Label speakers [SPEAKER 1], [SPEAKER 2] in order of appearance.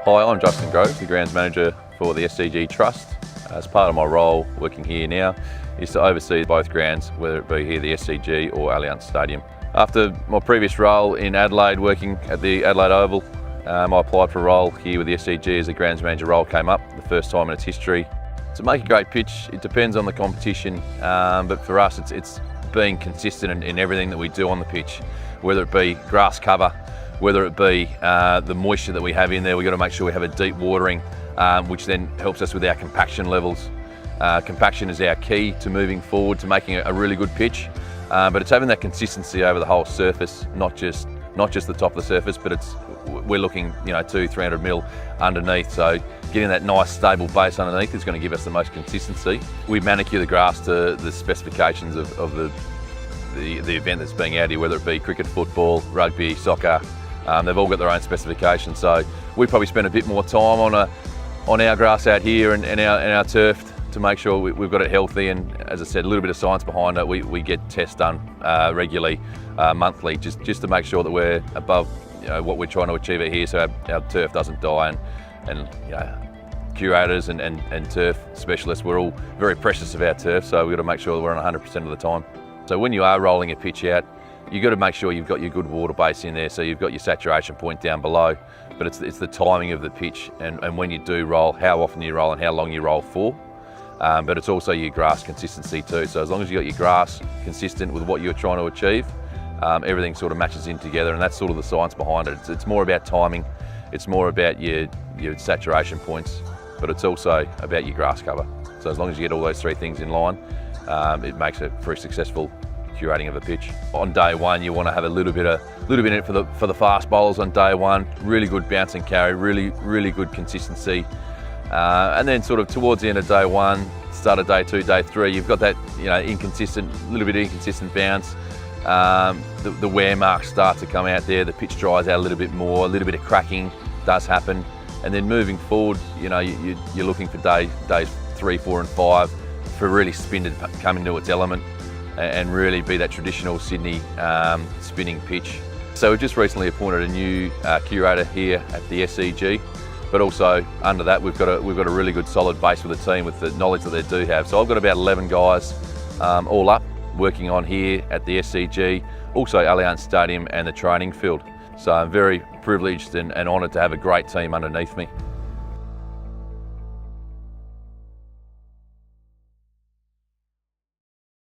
[SPEAKER 1] Hi, I'm Justin Groves, the Grounds Manager for the SCG Trust. As part of my role working here now is to oversee both grounds, whether it be here the SCG or Allianz Stadium. After my previous role in Adelaide working at the Adelaide Oval, I applied for a role here with the SCG as the Grounds Manager role came up, the first time in its history. To make a great pitch, it depends on the competition, but for us it's being consistent in everything that we do on the pitch, whether it be grass cover, whether it be the moisture that we have in there. We've got to make sure we have a deep watering, which then helps us with our compaction levels. Compaction is our key to moving forward, to making a really good pitch, but it's having that consistency over the whole surface, not just the top of the surface, but we're looking 200-300 mil underneath, so getting that nice stable base underneath is going to give us the most consistency. We manicure the grass to the specifications of the event that's being out here, whether it be cricket, football, rugby, soccer. They've all got their own specifications, so we probably spend a bit more time on our grass out here and our turf to make sure we've got it healthy, and as I said, a little bit of science behind it. We get tests done regularly, monthly, just to make sure that we're above what we're trying to achieve out here, so our turf doesn't die, and curators and turf specialists, we're all very precious of our turf, so we've got to make sure that we're on 100% of the time. So when you are rolling a pitch out, you've got to make sure you've got your good water base in there, so you've got your saturation point down below, but it's the timing of the pitch and when you do roll, how often you roll and how long you roll for. But it's also your grass consistency too, so as long as you've got your grass consistent with what you're trying to achieve, everything sort of matches in together, and that's sort of the science behind it. It's more about timing, it's more about your saturation points, but it's also about your grass cover. So as long as you get all those three things in line, it makes it for a successful curating of a pitch. On day one, you want to have a little bit in it for the fast bowlers on day one. Really good bounce and carry, really good consistency. And then sort of towards the end of day one, start of day two, day three, you've got that little bit inconsistent bounce. The wear marks start to come out there. The pitch dries out a little bit more. A little bit of cracking does happen. And then moving forward, you're looking for days 3, 4, and 5 for really spin to come into its element and really be that traditional Sydney spinning pitch. So we've just recently appointed a new curator here at the SCG, but also under that we've got a really good solid base with the team with the knowledge that they do have. So I've got about 11 guys all up working on here at the SCG, also Allianz Stadium and the training field. So I'm very privileged and honoured to have a great team underneath me.